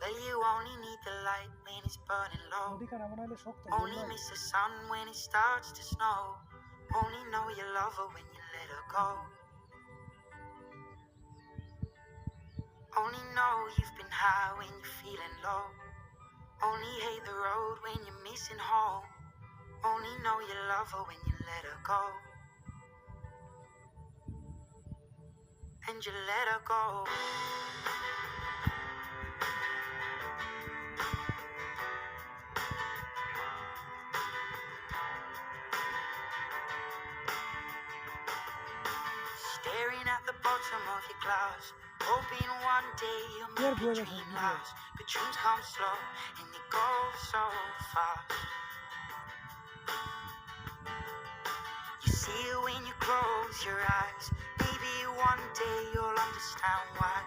Well, you only need the light when it's burning low. নদীটা না বানাইলে শক্ত Only miss the sun when it starts to snow. Only know you love her when you let her go. Only know you've been high when you're feeling low. Only hate the road when you're missing home. Only know you love her when you let her go. And you let her go. Staring at the bottom of your glass, hoping one day you'll make your dream last. But dreams come slow and they go so fast. You see it when you close your eyes. Maybe one day you'll understand why